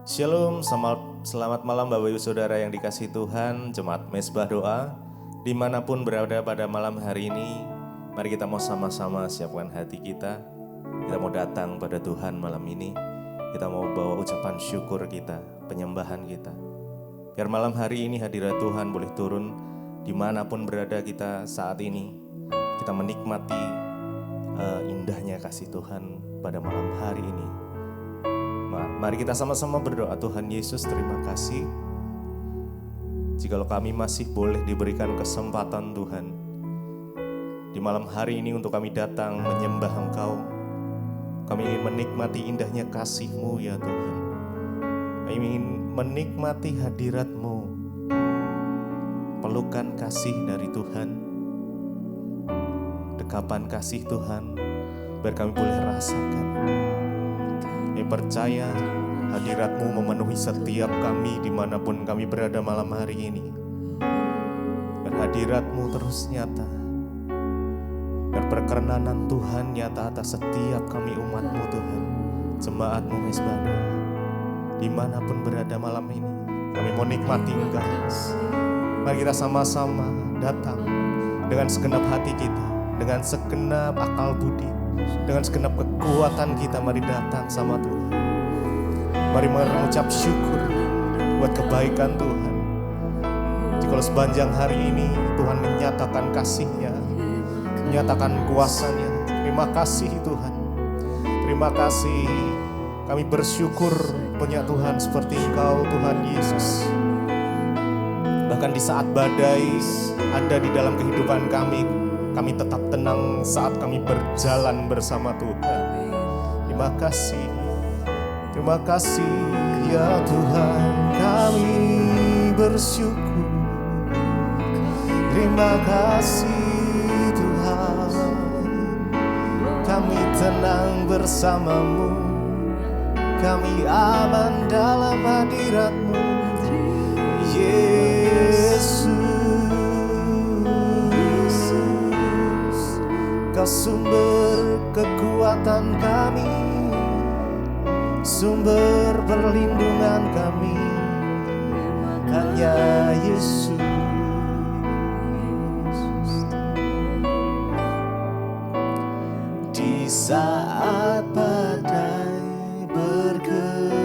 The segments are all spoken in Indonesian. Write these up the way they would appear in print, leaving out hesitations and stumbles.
Shalom, selamat malam Bapak Ibu Saudara yang dikasihi Tuhan, Jemaat Mezbah Doa, dimanapun berada pada malam hari ini. Mari kita mau sama-sama siapkan hati kita. Kita mau datang pada Tuhan malam ini. Kita mau bawa ucapan syukur kita, penyembahan kita. Biar malam hari ini hadirat Tuhan boleh turun dimanapun berada kita saat ini. Kita menikmati indahnya kasih Tuhan pada malam hari ini. Mari kita sama-sama berdoa. Tuhan Yesus, terima kasih jikalau kami masih boleh diberikan kesempatan Tuhan di malam hari ini untuk kami datang menyembah Engkau. Kami ingin menikmati indahnya kasih-Mu ya Tuhan. Kami ingin menikmati hadirat-Mu, pelukan kasih dari Tuhan, dekapan kasih Tuhan, biar kami boleh rasakan. Kami percaya hadirat-Mu memenuhi setiap kami dimanapun kami berada malam hari ini. Biar hadirat-Mu terus nyata. Biar perkenanan Tuhan nyata atas setiap kami umat-Mu Tuhan. Jemaat-Mu Mezbah Doa, dimanapun berada malam ini. Kami mau nikmati Engkau. Mari kita sama-sama datang dengan segenap hati kita, dengan segenap akal budi, dengan segenap kekuatan kita. Mari datang sama Tuhan. Mari mengucap syukur buat kebaikan Tuhan. Jikalau sepanjang hari ini Tuhan menyatakan kasih-Nya, menyatakan kuasa-Nya. Terima kasih Tuhan. Terima kasih. Kami bersyukur punya Tuhan seperti Engkau, Tuhan Yesus. Bahkan di saat badai ada di dalam kehidupan kami tetap tenang saat kami berjalan bersama Tuhan. Terima kasih. Terima kasih ya Tuhan, kami bersyukur. Terima kasih Tuhan, kami tenang bersama-Mu. Kami aman dalam hadirat-Mu, Yesus. Kau sumber kekuatan kami, sumber perlindungan kami, hanya Yesus. Di saat badai bergelora,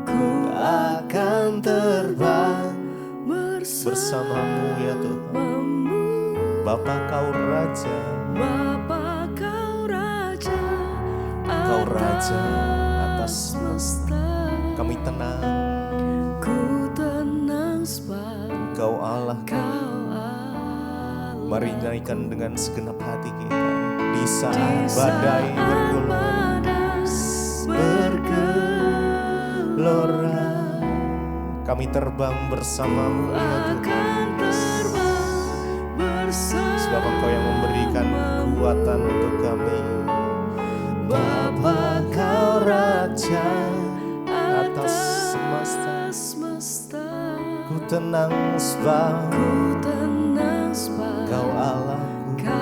ku akan terbang bersama-Mu ya Tuhan. Bapa Kau Raja, Bapa Kau Raja, Kau Raja atas semesta. Kami tenang, ku tenang sebab Kau Allah. Kau Allah. Mari naikkan dengan segenap hati kita. Di saat badai bergelora, kami terbang bersama-Mu ya Tuhan. Sebab Engkau yang memberikan kekuatan untuk kami. Bapa Kau Raja atas semesta. Ku tenang sebab Kau Allahku.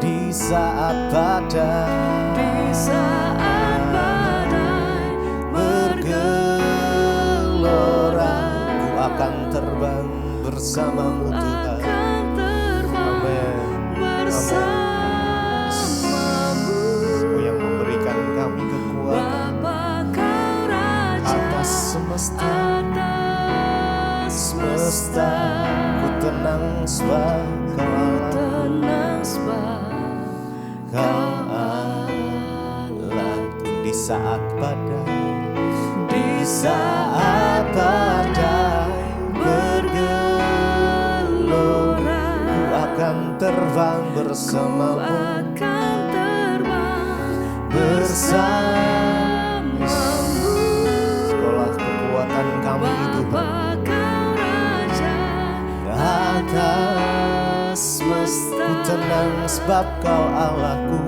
Di saat badai bergelora, ku akan terbang bersama-Mu Tuhan. Amin. Kau yang memberikan kami kekuatan atas semesta. Ku tenang sebab Kau Allah. Kau Allah. Di saat badai bergelora, ku akan terbang bersama-Mu. Sekolah kekuatan kami Tuhan atas semesta. Ku tenang sebab Kau Allahku.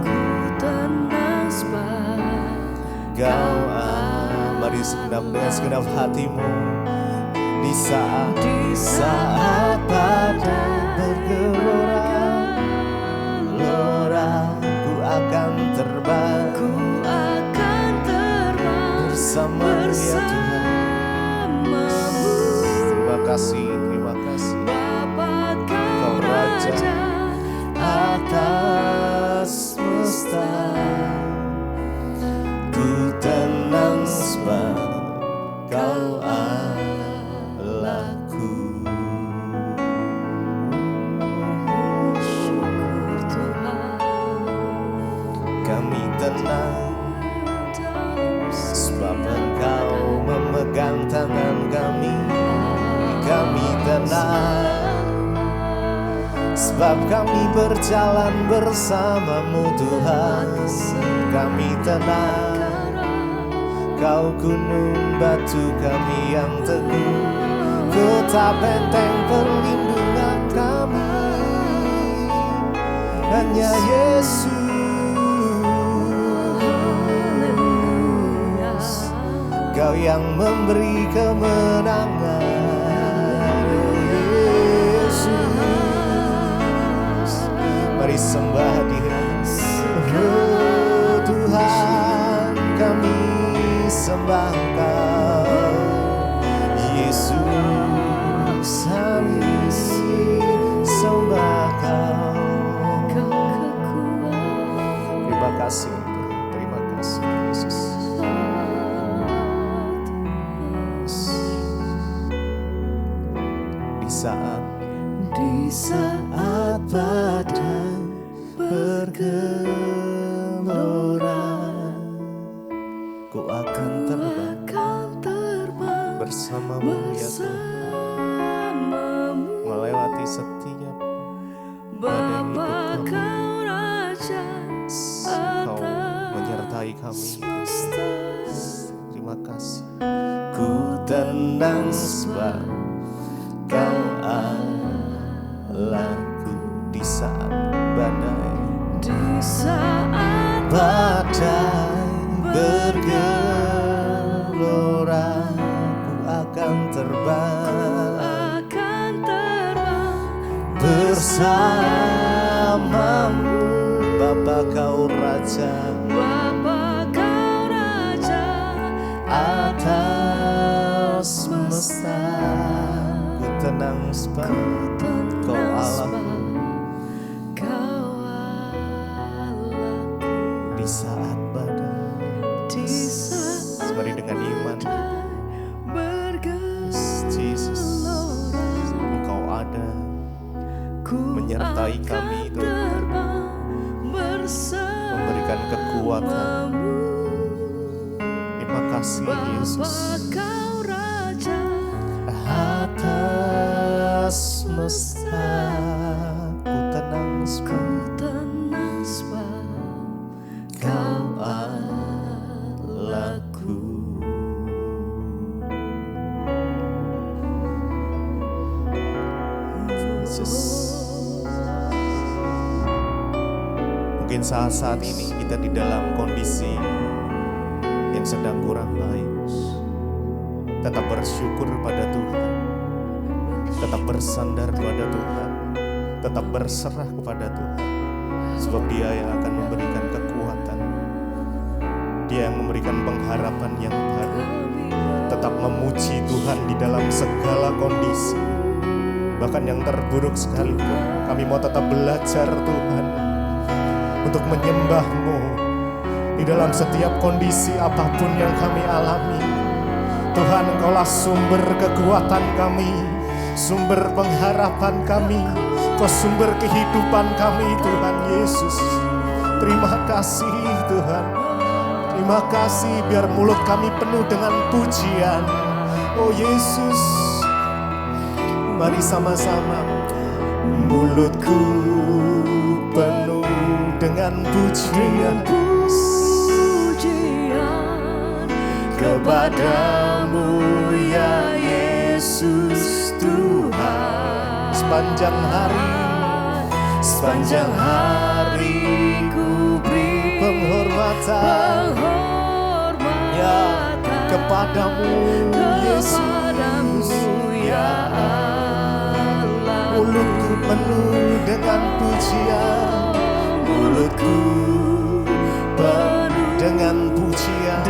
Kau Allah. Mari dengan segenap hatimu. Di saat badai bergelora, ku akan terbang kasih, terima kasih. Bapa Kau Kau Raja Raja atas semesta, ku tenang sebab Kau Allahku. syukur Tuhan Kami tenang dalam sebab Engkau memegang tangan kami. Kami tenang sebab kami berjalan bersamamu Tuhan. Kami tenang, Kau gunung batu kami yang teguh, kota benteng perlindungan kami. Hanya Yesus, Kau yang memberi kemenangan. Yesus, mari sembah Dia. Oh Tuhan, kami sembah Kau. Yesus, kami sembah Kau. Terima kasih, terima kasih Yesus. Di saat badai bergelora, ku akan terbang bersamamu ya Tuhan, melewati setiap badai hidup kami. Kau Raja Kau menyertai kami. Terima kasih. Ku tenang sebab Kau Allahku. Di saat badai, bergelora, ku akan terbang bersamamu. Bapa Kau Raja atas semesta, ku tenang sebab Kau Allahku. Di saat badai, mari dengan iman, Yesus, Engkau ada menyertai kami Tuhan, memberikan kekuatan. Terima kasih Yesus. Atas semesta, ku tenang sebab Kau Allahku. Yesus, mungkin saat-saat ini kita di dalam kondisi yang sedang kurang baik. Tetap bersyukur pada Tuhan, tetap bersandar kepada Tuhan, tetap berserah kepada Tuhan, sebab Dia yang akan memberikan kekuatan, Dia yang memberikan pengharapan yang baru. Tetap memuji Tuhan di dalam segala kondisi, bahkan yang terburuk sekalipun. Kami mau tetap belajar Tuhan untuk menyembah-Mu di dalam setiap kondisi apapun yang kami alami. Tuhan, Engkaulah sumber kekuatan kami, sumber pengharapan kami, Kau sumber kehidupan kami Tuhan Yesus. Terima kasih Tuhan, terima kasih, biar mulut kami penuh dengan pujian. Oh Yesus, mari sama-sama. Mulutku penuh dengan pujian kepadamu ya Yesus Tuhan. Sepanjang hari ku beri penghormatan ya kepadamu Yesus ya Allah. Mulutku penuh dengan pujian, mulutku penuh dengan pujian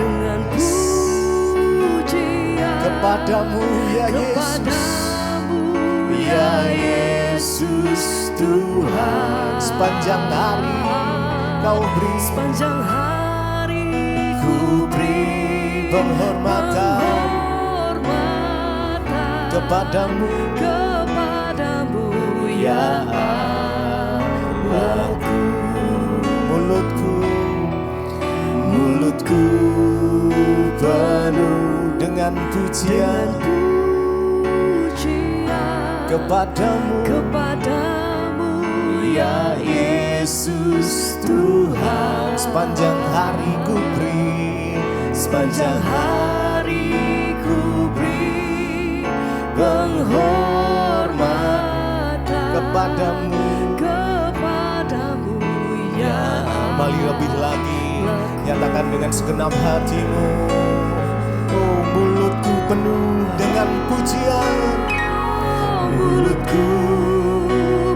kepadamu ya Yesus. Ya Yesus Tuhan, sepanjang hari Kau beri, sepanjang hari Ku beri penghormatan kepadamu, ya Allahku. Mulutku penuh dengan pujian kepadamu, ya Yesus Tuhan. Sepanjang hari ku beri, sepanjang hari ku beri penghormatan kepadamu, ya. Kembali lebih lagi, nyatakan dengan segenap hatimu. Oh, mulutku penuh dengan pujian, mulutku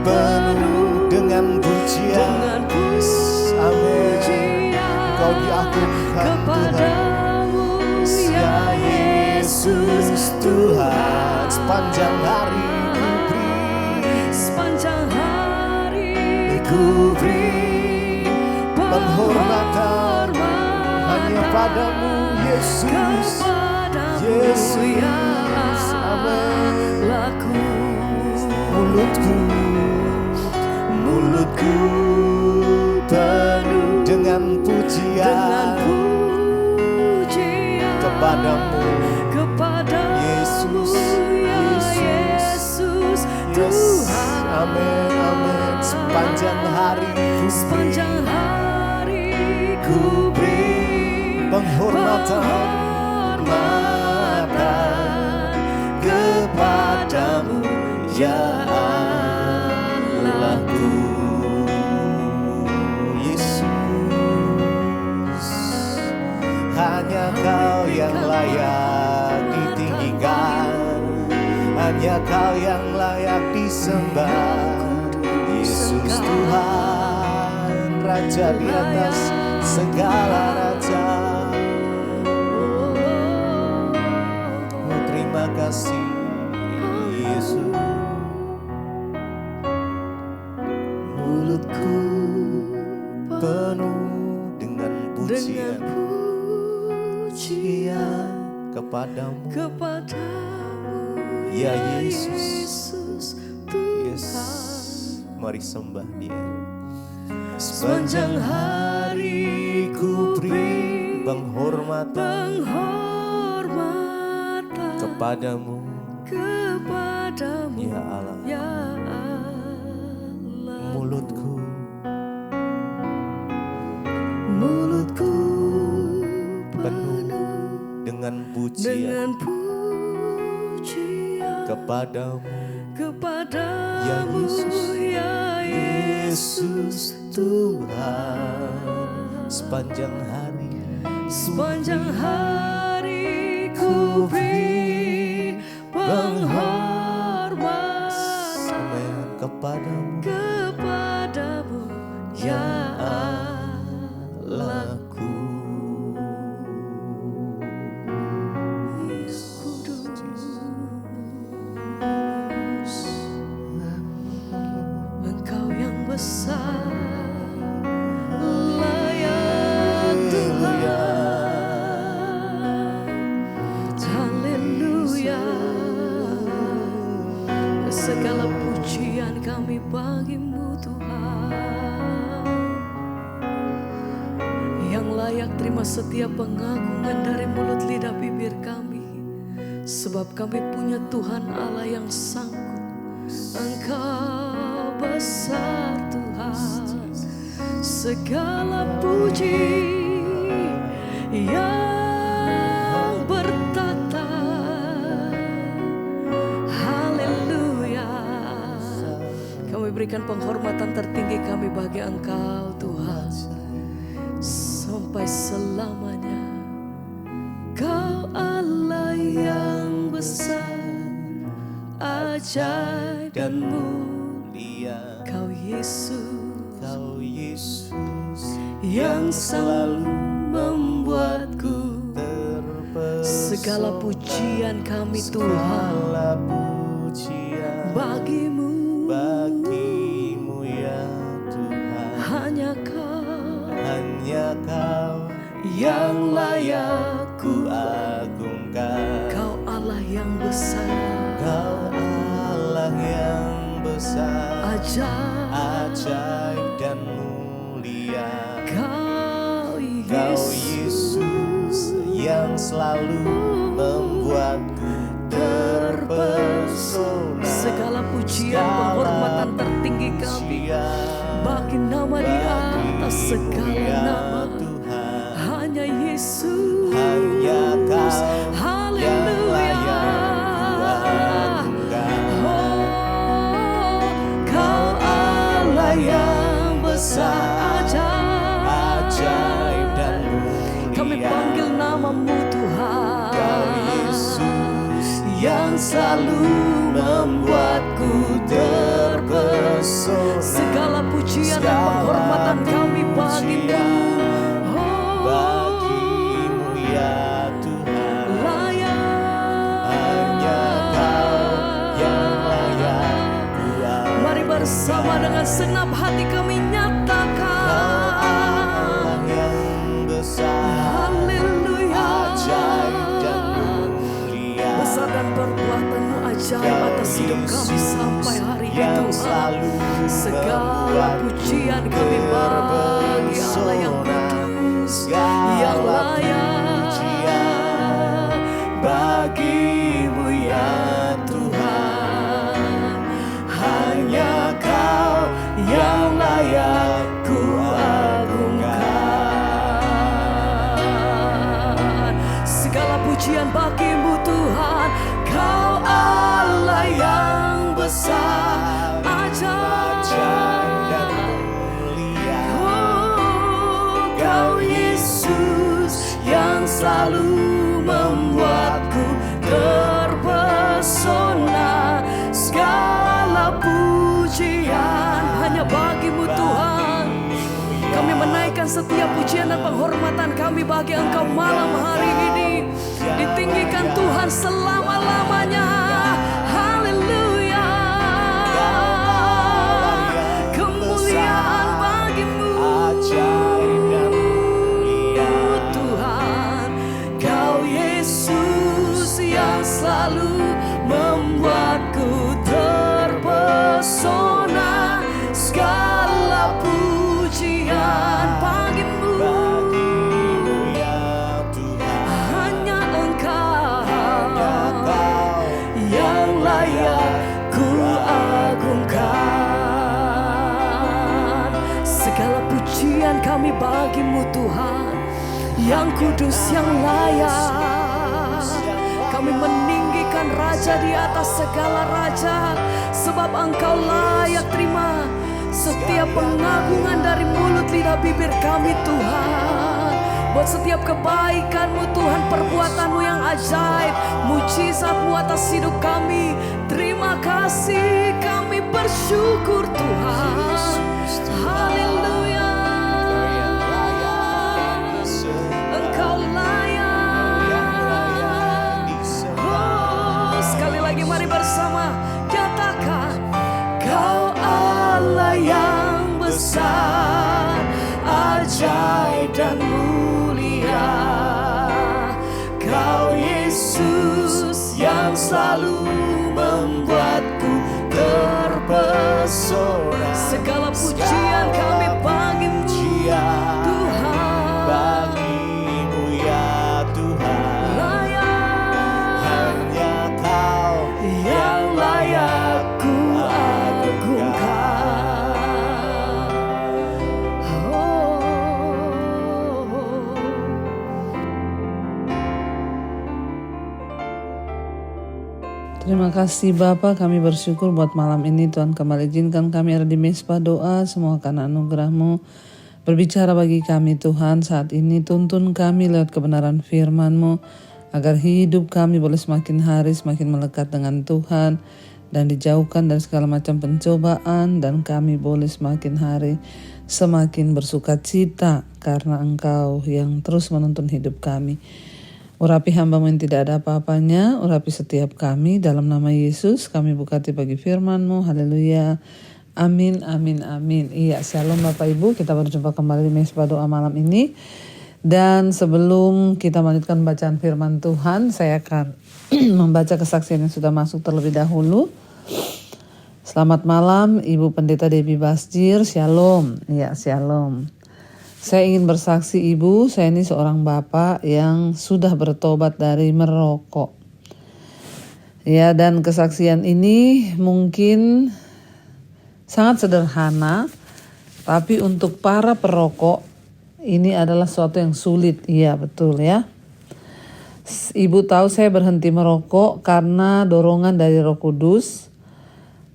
penuh dengan pujian. Amin. Kau diagungkan Tuhan, ya Yesus Tuhan. Sepanjang hari ku beri, sepanjang hari ku beri penghormatan hanya padamu, Yesus. Yesus, amin. Mulutku penuh dengan pujian kepadamu, Yesus, Yesus Tuhan. Amin, amin. Sepanjang hari ku beri penghormatan kepadamu, ya Allahku. Yesus, hanya Kau yang layak ditinggikan, hanya Kau yang layak disembah. Yesus Tuhan, Raja di atas segala raja. Oh, terima kasih Yesus. Mulutku penuh dengan pujian kepadamu, ya Yesus. Yes, mari sembah Dia. Sepanjang hari ku beri penghormatan kepadamu, ya Allah. Mulutku penuh dengan pujian kepadamu, ya Yesus Tuhan. Sepanjang hari ku beri penghormatan kepadamu, ya Allahku. Engkau yang besar, layak Tuhan. Haleluya. Segala pujian kami bagimu Tuhan, yang layak terima setiap pengagungan dari mulut lidah bibir kami. Sebab kami punya Tuhan Allah yang sanggup. Engkau besar Tuhan, segala puji yang bertata. Haleluya. Kami berikan penghormatan tertinggi kami bagi Engkau Tuhan, sampai selamanya. Kau Allah yang besar, ajaib dan mulia. Kau Yesus yang selalu membuatku terpesona. Segala pujian kami Tuhan, bagimu ya Tuhan. hanya Kau yang layak ku agungkan. Kau Allah yang besar, Kau Allah yang besar, ajaib dan mulia. Kau Kau Yesus Yesus yang selalu membuatku terpesona. segala pujian penghormatan tertinggi kami bagi nama di atas segala nama, Tuhan. hanya Yesus, Hanya Kau haleluya. Oh, Kau Allah yang besar, ajaib dan mulia. kami panggil namamu Tuhan. Kau Yesus yang selalu membuatku terpesona. Segala pujian dan penghormatan kami bagimu. Bagimu ya Tuhan. Layak. Hanya Kau yang layak ku agungkan. Mari bersama dengan segenap hati kami nyatakan. Allah yang besar, Haleluya. ajaib dan mulia. Besar dan perbuatanmu ajaib atas hidup kami sampai hari ini Tuhan. Segala pujian kami bagi Allah yang kudus, yang layak bagimu ya Tuhan. Hanya Kau yang layak ku agungkan. Segala pujian bagimu Tuhan. Kau Allah yang besar, ajaib dan mulia. Kau Yesus yang selalu membuatku terpesona. Segala pujian hanya bagimu Tuhan. Kami menaikkan setiap pujian dan penghormatan kami bagi Engkau malam hari ini. Ditinggikan Tuhan selama-lamanya. Haleluya. Kemuliaan bagimu Tuhan. Kau Yesus yang selalu membuatku terpesona. Segala pujian bagimu ya Tuhan. hanya Engkau yang layak ku agungkan. Segala pujian kami bagimu Tuhan, yang kudus, yang layak. Kami meninggikan Raja di atas segala raja, sebab Engkau layak terima setiap pengagungan dari mulut lidah bibir kami Tuhan. Buat setiap kebaikan-Mu Tuhan, perbuatan-Mu yang ajaib, mujizat-Mu atas hidup kami. Terima kasih, kami bersyukur Tuhan. Haleluya. Engkau layak. Oh, sekali lagi mari bersama nyatakan. Kau Allah yang besar, ajaib dan mulia. Kau Yesus yang selalu membuatku terpesona. Segala pujian kami bagimu Tuhan. Bagimu ya Tuhan. Layak. Hanya Kau yang layak ku agungkan. Terima kasih Bapa, kami bersyukur buat malam ini Tuhan kembali izinkan kami ada di mesbah doa, semua karena anugerah-Mu. Berbicara bagi kami Tuhan saat ini, tuntun kami lewat kebenaran firman-Mu, agar hidup kami boleh semakin hari semakin melekat dengan Tuhan dan dijauhkan dari segala macam pencobaan, dan kami boleh semakin hari semakin bersuka cita karena Engkau yang terus menuntun hidup kami. Urapi hamba-Mu yang tidak ada apa-apanya, urapi setiap kami dalam nama Yesus. Kami berkati bagi firman-Mu. Haleluya. Amin, amin, amin. Iya, shalom Bapak Ibu. Kita berjumpa kembali di Mesbah Doa malam ini. Dan sebelum kita melanjutkan bacaan firman Tuhan, saya akan membaca kesaksian yang sudah masuk terlebih dahulu. Selamat malam Ibu Pendeta Debbie Basjir, shalom. Ya, shalom. Saya ingin bersaksi Ibu, saya ini seorang bapak yang sudah bertobat dari merokok. Ya, dan kesaksian ini mungkin sangat sederhana, tapi untuk para perokok ini adalah sesuatu yang sulit. Iya, betul ya. Ibu tahu saya berhenti merokok karena dorongan dari Roh Kudus.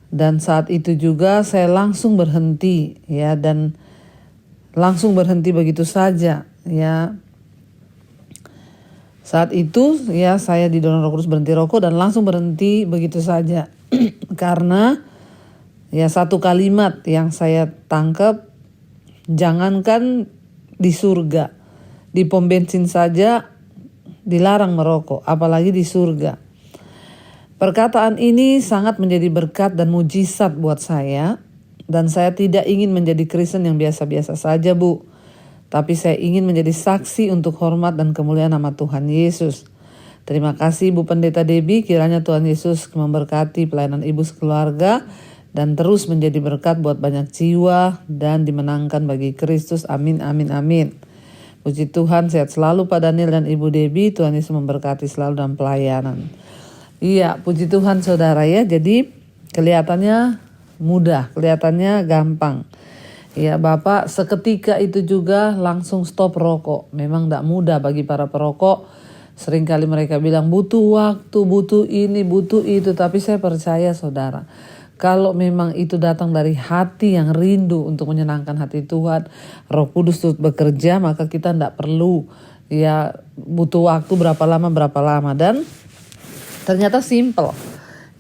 Dan saat itu juga saya langsung berhenti ya, dan langsung berhenti begitu saja ya. Saat itu ya saya didorong Roh Kudus berhenti rokok dan langsung berhenti begitu saja. Karena ya satu kalimat yang saya tangkap, jangankan di surga, di pom bensin saja dilarang merokok, apalagi di surga. Perkataan ini sangat menjadi berkat dan mujizat buat saya. Dan saya tidak ingin menjadi Kristen yang biasa-biasa saja, Bu. Tapi saya ingin menjadi saksi untuk hormat dan kemuliaan nama Tuhan Yesus. Terima kasih Bu Pendeta Debbie, kiranya Tuhan Yesus memberkati pelayanan Ibu sekeluarga dan terus menjadi berkat buat banyak jiwa dan dimenangkan bagi Kristus. Amin, amin, amin. Puji Tuhan, sehat selalu Pak Daniel dan Ibu Debbie. Tuhan Yesus memberkati selalu dalam pelayanan. Iya, puji Tuhan saudara ya. Jadi kelihatannya mudah, kelihatannya gampang. Ya Bapak seketika itu juga langsung stop rokok. Memang tidak mudah bagi para perokok. Seringkali mereka bilang butuh waktu, butuh ini, butuh itu. Tapi saya percaya saudara, kalau memang itu datang dari hati yang rindu untuk menyenangkan hati Tuhan, Roh Kudus turut bekerja, maka kita tidak perlu ya butuh waktu berapa lama. Dan ternyata simple.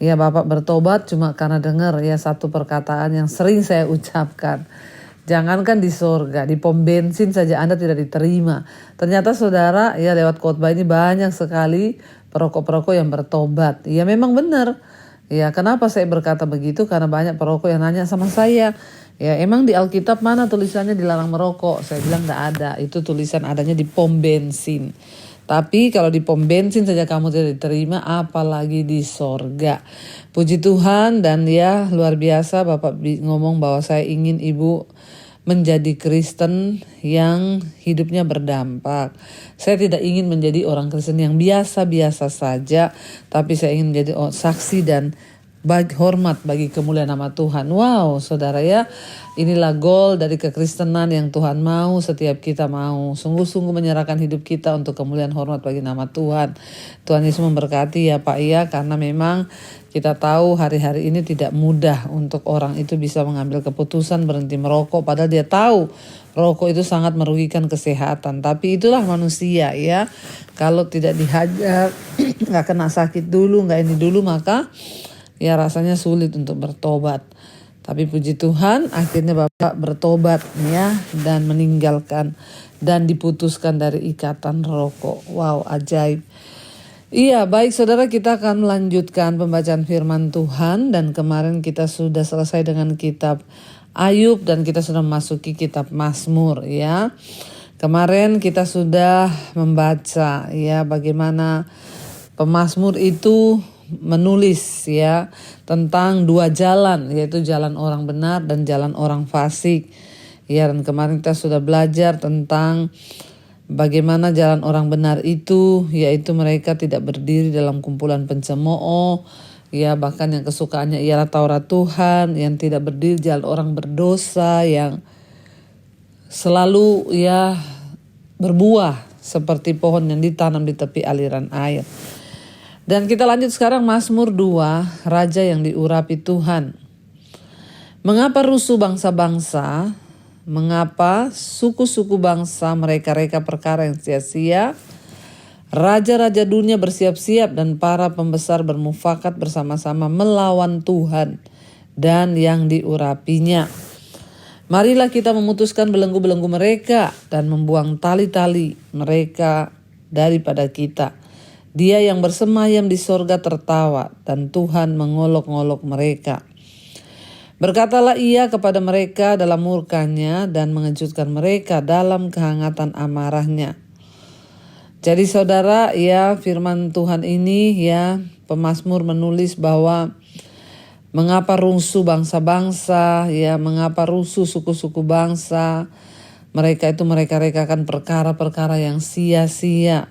Ya Bapak bertobat cuma karena dengar ya satu perkataan yang sering saya ucapkan. Jangankan di surga, di pom bensin saja Anda tidak diterima. Ternyata saudara ya lewat khotbah ini banyak sekali perokok-perokok yang bertobat. Ya memang benar. Ya kenapa saya berkata begitu? Karena banyak perokok yang nanya sama saya. Ya emang di Alkitab mana tulisannya dilarang merokok? Saya bilang tidak ada. Itu tulisan adanya di pom bensin. Tapi kalau di pom bensin saja kamu tidak diterima, apalagi di sorga. Puji Tuhan, dan ya luar biasa Bapak ngomong bahwa saya ingin Ibu menjadi Kristen yang hidupnya berdampak. Saya tidak ingin menjadi orang Kristen yang biasa-biasa saja, tapi saya ingin menjadi saksi dan hormat bagi kemuliaan nama Tuhan. Wow, saudara ya, inilah goal dari kekristenan yang Tuhan mau, setiap kita mau sungguh-sungguh menyerahkan hidup kita untuk kemuliaan hormat bagi nama Tuhan. Tuhan Yesus memberkati ya Pak ya, karena memang kita tahu hari-hari ini tidak mudah untuk orang itu bisa mengambil keputusan berhenti merokok, padahal dia tahu rokok itu sangat merugikan kesehatan. Tapi itulah manusia ya, kalau tidak dihajar, gak kena sakit dulu, gak ini dulu, maka ya rasanya sulit untuk bertobat. Tapi puji Tuhan akhirnya Bapak bertobat ya, dan meninggalkan dan diputuskan dari ikatan rokok. Wow, ajaib. Iya, baik saudara, kita akan melanjutkan pembacaan firman Tuhan. Dan kemarin kita sudah selesai dengan kitab Ayub dan kita sudah memasuki kitab Mazmur ya. Kemarin kita sudah membaca ya bagaimana pemazmur itu menulis ya tentang dua jalan, yaitu jalan orang benar dan jalan orang fasik. Ya, dan kemarin kita sudah belajar tentang bagaimana jalan orang benar itu, yaitu mereka tidak berdiri dalam kumpulan pencemooh, ya bahkan yang kesukaannya ialah Taurat Tuhan, yang tidak berdiri jalan orang berdosa, yang selalu ya berbuah seperti pohon yang ditanam di tepi aliran air. Dan kita lanjut sekarang Mazmur 2, Raja yang diurapi Tuhan. Mengapa rusuh bangsa-bangsa? Mengapa suku-suku bangsa mereka-reka perkara yang sia-sia? Raja-raja dunia bersiap-siap dan para pembesar bermufakat bersama-sama melawan Tuhan dan yang diurapinya. Marilah kita memutuskan belenggu-belenggu mereka dan membuang tali-tali mereka daripada kita. Dia yang bersemayam di sorga tertawa dan Tuhan mengolok-ngolok mereka. Berkatalah ia kepada mereka dalam murkanya dan mengejutkan mereka dalam kehangatan amarahnya. Jadi saudara, ya firman Tuhan ini ya pemazmur menulis bahwa mengapa rusuh bangsa-bangsa, ya mengapa rusuh suku-suku bangsa. Mereka itu mereka-rekakan perkara-perkara yang sia-sia.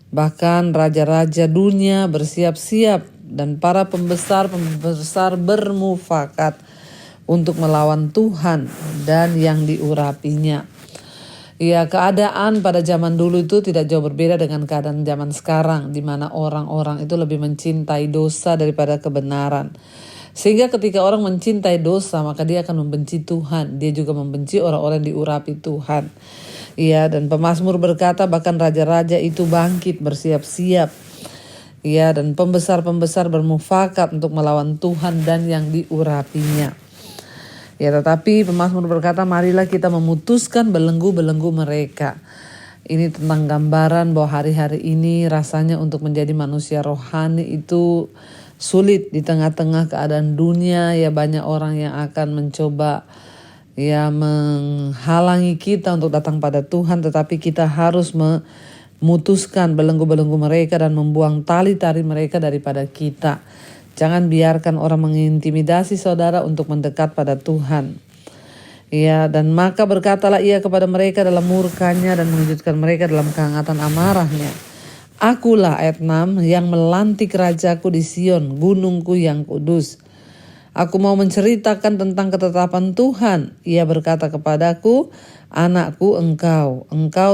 Bahkan raja-raja dunia bersiap-siap dan para pembesar-pembesar bermufakat untuk melawan Tuhan dan yang diurapinya. Ya, keadaan pada zaman dulu itu tidak jauh berbeda dengan keadaan zaman sekarang, di mana orang-orang itu lebih mencintai dosa daripada kebenaran. Sehingga ketika orang mencintai dosa, maka dia akan membenci Tuhan. Dia juga membenci orang-orang yang diurapi Tuhan. Ya, dan pemazmur berkata bahkan raja-raja itu bangkit bersiap-siap. Ya, dan pembesar-pembesar bermufakat untuk melawan Tuhan dan yang diurapinya. Ya, tetapi pemazmur berkata, marilah kita memutuskan belenggu-belenggu mereka. Ini tentang gambaran bahwa hari-hari ini rasanya untuk menjadi manusia rohani itu sulit di tengah-tengah keadaan dunia. Ya, banyak orang yang akan mencoba ya menghalangi kita untuk datang pada Tuhan, tetapi kita harus memutuskan belenggu-belenggu mereka dan membuang tali-tali mereka daripada kita. Jangan biarkan orang mengintimidasi saudara untuk mendekat pada Tuhan. Ya, dan maka berkatalah ia kepada mereka dalam murkanya dan mengejutkan mereka dalam kehangatan amarahnya. Akulah ayat 6 yang melantik rajaku di Sion, gunungku yang kudus. Aku mau menceritakan tentang ketetapan Tuhan. Ia berkata kepadaku, anakku engkau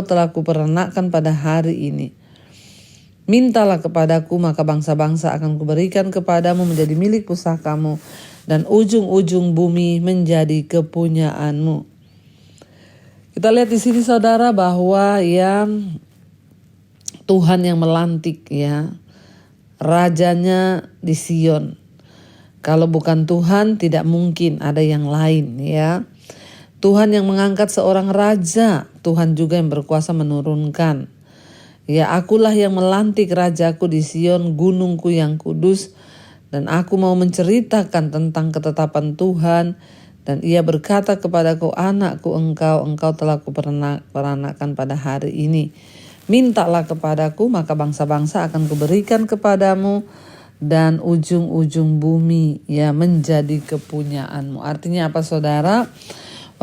telah kupernakkan pada hari ini. Mintalah kepadaku, maka bangsa-bangsa akan kuberikan kepadamu menjadi milik pusakamu, dan ujung-ujung bumi menjadi kepunyaanmu. Kita lihat di sini saudara bahwa ya Tuhan yang melantik ya rajanya di Sion. Kalau bukan Tuhan tidak mungkin ada yang lain ya. Tuhan yang mengangkat seorang raja, Tuhan juga yang berkuasa menurunkan. Ya, akulah yang melantik rajaku di Sion, gunungku yang kudus, dan aku mau menceritakan tentang ketetapan Tuhan. Dan ia berkata kepadaku, anakku engkau telah kuperanakan pada hari ini. Mintalah kepadaku, maka bangsa-bangsa akan kuberikan kepadamu, dan ujung-ujung bumi ya menjadi kepunyaanmu. Artinya apa saudara?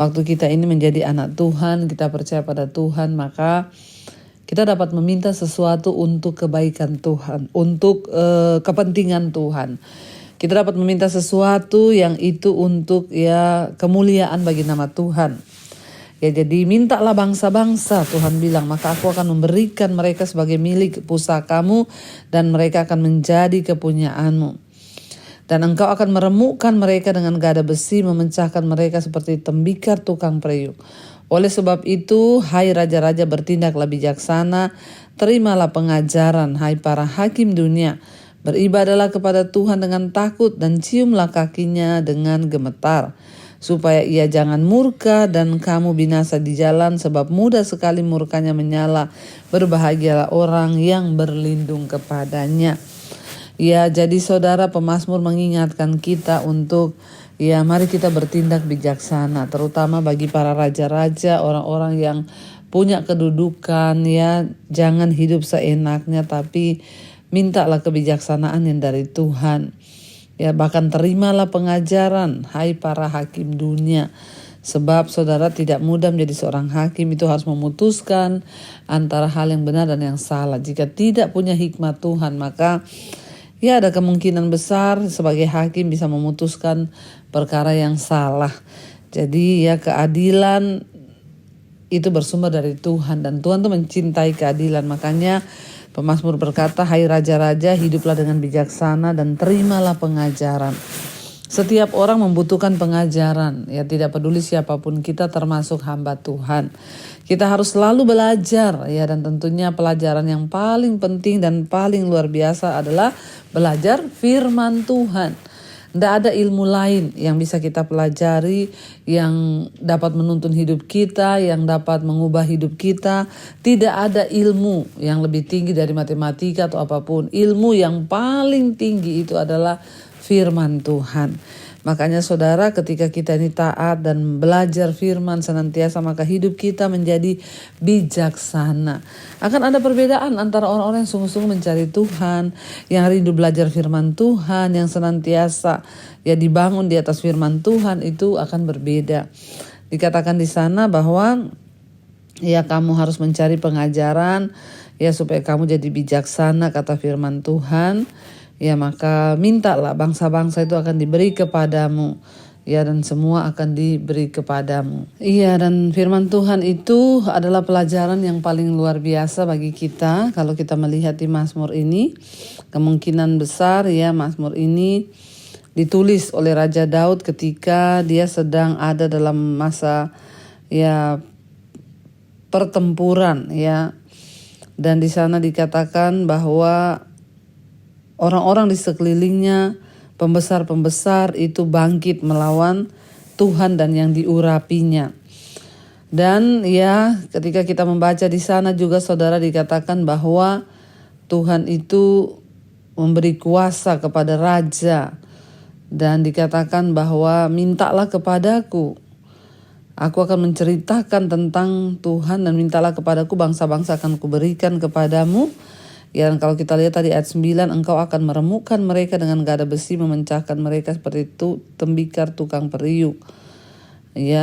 Waktu kita ini menjadi anak Tuhan, kita percaya pada Tuhan, maka kita dapat meminta sesuatu untuk kebaikan Tuhan, untuk kepentingan Tuhan. Kita dapat meminta sesuatu yang itu untuk ya kemuliaan bagi nama Tuhan. Ya, jadi mintalah bangsa-bangsa, Tuhan bilang, maka aku akan memberikan mereka sebagai milik pusakamu dan mereka akan menjadi kepunyaanmu. Dan engkau akan meremukkan mereka dengan gada besi, memecahkan mereka seperti tembikar tukang periuk. Oleh sebab itu, hai raja-raja bertindaklah bijaksana, terimalah pengajaran, hai para hakim dunia. Beribadalah kepada Tuhan dengan takut dan ciumlah kakinya dengan gemetar. Supaya ia jangan murka dan kamu binasa di jalan, sebab mudah sekali murkanya menyala. Berbahagialah orang yang berlindung kepadanya. Ya, jadi saudara pemazmur mengingatkan kita untuk ya mari kita bertindak bijaksana, terutama bagi para raja-raja, orang-orang yang punya kedudukan ya. Jangan hidup seenaknya, tapi mintalah kebijaksanaan yang dari Tuhan. Ya, bahkan terimalah pengajaran, hai para hakim dunia. Sebab saudara tidak mudah menjadi seorang hakim, itu harus memutuskan antara hal yang benar dan yang salah. Jika tidak punya hikmat Tuhan, maka ya ada kemungkinan besar sebagai hakim bisa memutuskan perkara yang salah. Jadi ya keadilan itu bersumber dari Tuhan, dan Tuhan tuh mencintai keadilan. Makanya pemazmur berkata, hai raja-raja hiduplah dengan bijaksana dan terimalah pengajaran. Setiap orang membutuhkan pengajaran, ya tidak peduli siapapun kita, termasuk hamba Tuhan. Kita harus selalu belajar, ya, dan tentunya pelajaran yang paling penting dan paling luar biasa adalah belajar firman Tuhan. Tidak ada ilmu lain yang bisa kita pelajari, yang dapat menuntun hidup kita, yang dapat mengubah hidup kita. Tidak ada ilmu yang lebih tinggi dari matematika atau apapun. Ilmu yang paling tinggi itu adalah firman Tuhan. Makanya saudara, ketika kita ini taat dan belajar firman senantiasa, maka hidup kita menjadi bijaksana. Akan ada perbedaan antara orang-orang yang sungguh-sungguh mencari Tuhan, yang rindu belajar firman Tuhan, yang senantiasa dibangun di atas firman Tuhan, itu akan berbeda. Dikatakan di sana bahwa kamu harus mencari pengajaran supaya kamu jadi bijaksana, kata firman Tuhan. Maka mintalah, bangsa-bangsa itu akan diberi kepadamu. Dan semua akan diberi kepadamu. Dan firman Tuhan itu adalah pelajaran yang paling luar biasa bagi kita. Kalau kita melihat di Mazmur ini, kemungkinan besar Mazmur ini ditulis oleh Raja Daud ketika dia sedang ada dalam masa pertempuran Dan di sana dikatakan bahwa orang-orang di sekelilingnya, pembesar-pembesar itu bangkit melawan Tuhan dan yang diurapinya. Dan ketika kita membaca di sana juga saudara, dikatakan bahwa Tuhan itu memberi kuasa kepada raja. Dan dikatakan bahwa mintalah kepadaku, aku akan menceritakan tentang Tuhan, dan mintalah kepadaku, bangsa-bangsa akan kuberikan kepadamu. Dan kalau kita lihat tadi ayat 9, engkau akan meremukkan mereka dengan gada besi, memecahkan mereka seperti itu tembikar tukang periuk.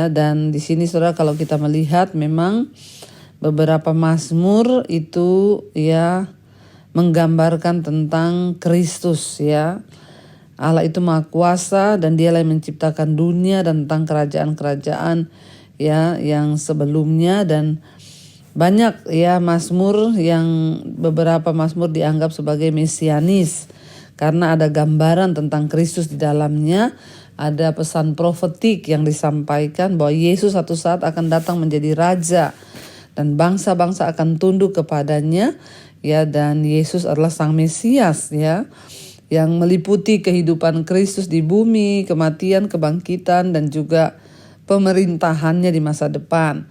Dan di sini saudara, kalau kita melihat memang beberapa mazmur itu menggambarkan tentang Kristus. Allah itu Maha Kuasa dan Dialah yang menciptakan dunia dan tentang kerajaan-kerajaan yang sebelumnya. Dan banyak mazmur yang beberapa mazmur dianggap sebagai mesianis karena ada gambaran tentang Kristus di dalamnya. Ada pesan profetik yang disampaikan bahwa Yesus satu saat akan datang menjadi raja dan bangsa-bangsa akan tunduk kepadanya. Dan Yesus adalah Sang Mesias yang meliputi kehidupan Kristus di bumi, kematian, kebangkitan, dan juga pemerintahannya di masa depan.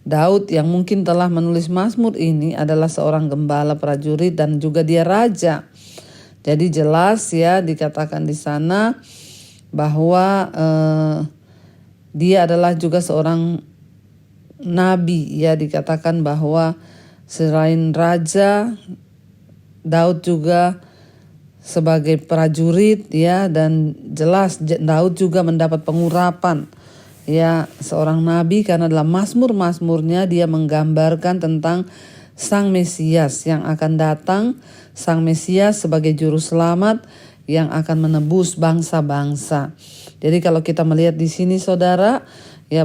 Daud yang mungkin telah menulis mazmur ini adalah seorang gembala prajurit dan juga dia raja. Jadi jelas dikatakan di sana bahwa dia adalah juga seorang nabi. Dikatakan bahwa selain raja, Daud juga sebagai prajurit dan jelas Daud juga mendapat pengurapan seorang nabi, karena dalam mazmur-mazmurnya dia menggambarkan tentang Sang Mesias yang akan datang, Sang Mesias sebagai juru selamat yang akan menebus bangsa-bangsa. Jadi kalau kita melihat di sini saudara,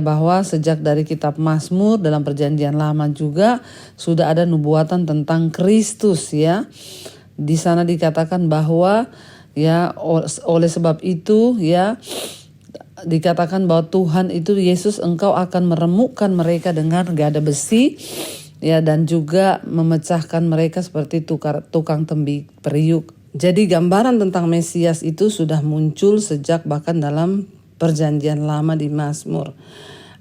bahwa sejak dari kitab Mazmur dalam perjanjian lama juga sudah ada nubuatan tentang Kristus. Di sana dikatakan bahwa oleh sebab itu dikatakan bahwa Tuhan itu, Yesus, engkau akan meremukkan mereka dengan gada besi dan juga memecahkan mereka seperti tukang tembik periuk. Jadi gambaran tentang Mesias itu sudah muncul sejak bahkan dalam perjanjian lama di Mazmur.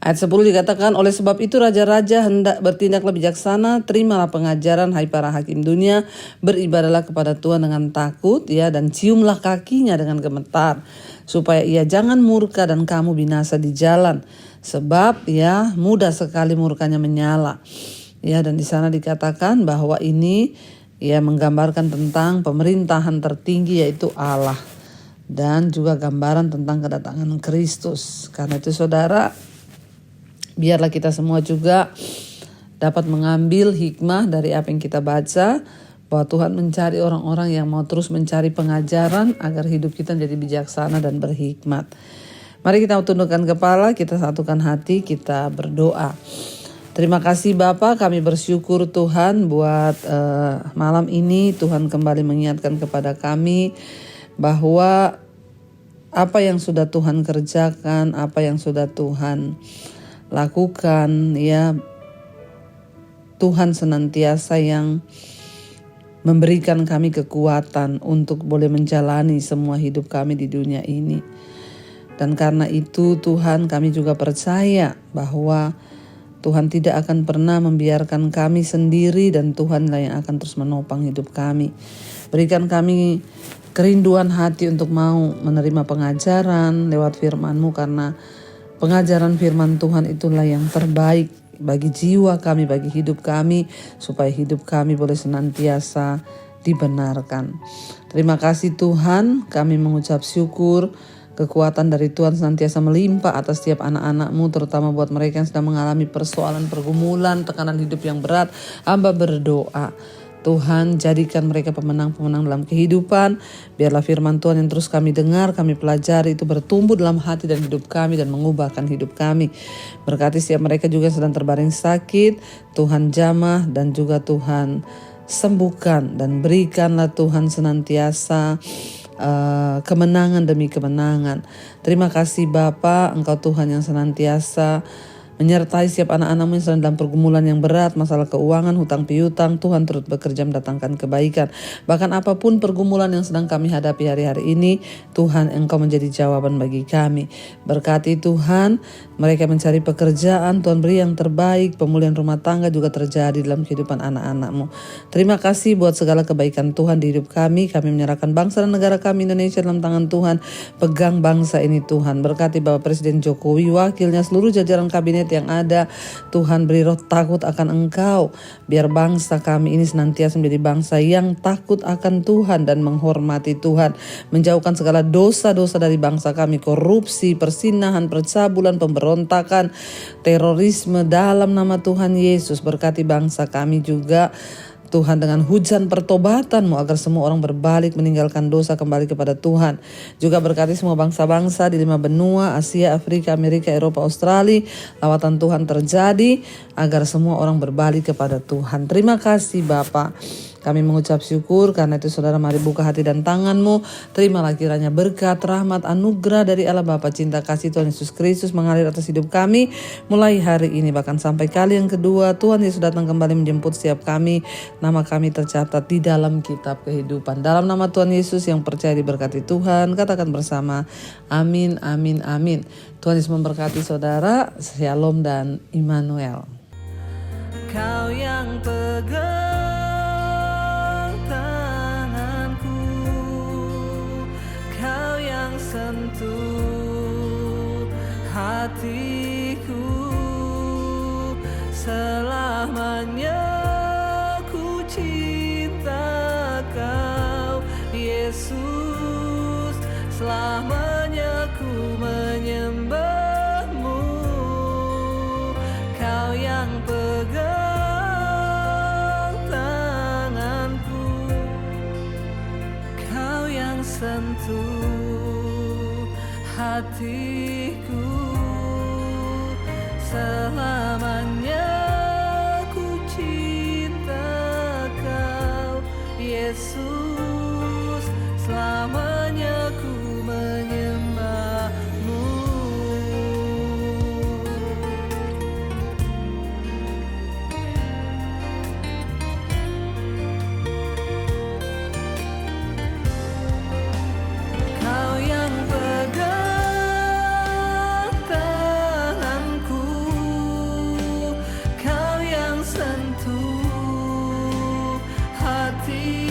Ayat 10 dikatakan, oleh sebab itu raja-raja hendak bertindaklah bijaksana, terimalah pengajaran hai para hakim dunia, beribadahlah kepada Tuhan dengan takut dan ciumlah kakinya dengan gemetar, supaya ia jangan murka dan kamu binasa di jalan, sebab mudah sekali murkanya menyala. Dan di sana dikatakan bahwa ini menggambarkan tentang pemerintahan tertinggi yaitu Allah, dan juga gambaran tentang kedatangan Kristus. Karena itu saudara, biarlah kita semua juga dapat mengambil hikmah dari apa yang kita baca, bahwa Tuhan mencari orang-orang yang mau terus mencari pengajaran agar hidup kita menjadi bijaksana dan berhikmat. Mari kita tundukkan kepala, kita satukan hati, kita berdoa. Terima kasih Bapa, kami bersyukur Tuhan buat malam ini Tuhan kembali mengingatkan kepada kami bahwa apa yang sudah Tuhan kerjakan, apa yang sudah Tuhan lakukan, Tuhan senantiasa yang memberikan kami kekuatan untuk boleh menjalani semua hidup kami di dunia ini. Dan karena itu Tuhan, kami juga percaya bahwa Tuhan tidak akan pernah membiarkan kami sendiri, dan Tuhanlah yang akan terus menopang hidup kami. Berikan kami kerinduan hati untuk mau menerima pengajaran lewat firman-Mu, karena pengajaran firman Tuhan itulah yang terbaik bagi jiwa kami, bagi hidup kami, supaya hidup kami boleh senantiasa dibenarkan. Terima kasih Tuhan, kami mengucap syukur. Kekuatan dari Tuhan senantiasa melimpah atas setiap anak-anak-Mu, terutama buat mereka yang sedang mengalami persoalan, pergumulan, tekanan hidup yang berat. Hamba berdoa, Tuhan jadikan mereka pemenang-pemenang dalam kehidupan. Biarlah firman Tuhan yang terus kami dengar, kami pelajari itu bertumbuh dalam hati dan hidup kami dan mengubahkan hidup kami. Berkati setiap mereka juga sedang terbaring sakit, Tuhan jamah dan juga Tuhan sembuhkan, dan berikanlah Tuhan senantiasa kemenangan demi kemenangan. Terima kasih Bapa, Engkau Tuhan yang senantiasa menyertai setiap anak-anak-Mu yang sedang dalam pergumulan yang berat, masalah keuangan, hutang piutang. Tuhan turut bekerja mendatangkan kebaikan. Bahkan apapun pergumulan yang sedang kami hadapi hari-hari ini, Tuhan Engkau menjadi jawaban bagi kami. Berkati Tuhan, mereka mencari pekerjaan, Tuhan beri yang terbaik, pemulihan rumah tangga juga terjadi dalam kehidupan anak-anak-Mu. Terima kasih buat segala kebaikan Tuhan di hidup kami. Kami menyerahkan bangsa dan negara kami Indonesia dalam tangan Tuhan. Pegang bangsa ini Tuhan. Berkati Bapak Presiden Jokowi, wakilnya, seluruh jajaran kabinet yang ada. Tuhan beri roh takut akan Engkau. Biar bangsa kami ini senantiasa menjadi bangsa yang takut akan Tuhan dan menghormati Tuhan. Menjauhkan segala dosa-dosa dari bangsa kami. Korupsi, persinahan, percabulan, pemberontakan, terorisme dalam nama Tuhan Yesus. Berkati bangsa kami juga Tuhan dengan hujan pertobatan-Mu, agar semua orang berbalik meninggalkan dosa kembali kepada Tuhan. Juga berkati semua bangsa-bangsa di 5 benua, Asia, Afrika, Amerika, Eropa, Australia. Lawatan Tuhan terjadi agar semua orang berbalik kepada Tuhan. Terima kasih Bapa. Kami mengucap syukur karena itu Saudara, mari buka hati dan tangan-Mu. Terimalah kiranya berkat, rahmat, anugerah dari Allah Bapa, cinta kasih Tuhan Yesus Kristus mengalir atas hidup kami mulai hari ini bahkan sampai kali yang kedua. Tuhan Yesus datang kembali menjemput setiap kami. Nama kami tercatat di dalam kitab kehidupan. Dalam nama Tuhan Yesus yang percaya diberkati Tuhan, katakan bersama, amin, amin, amin. Tuhan Yesus memberkati Saudara. Shalom dan Immanuel. Kau yang pegang tanganku, Kau yang sentuh hatiku, selamanya ku cinta Kau Yesus, selamanya ku menyembah-Mu. Kau yang pegang sentuh hatiku, selamanya ku cinta Kau Yesus, selamanya ku menyembah-Mu. Sentuh hati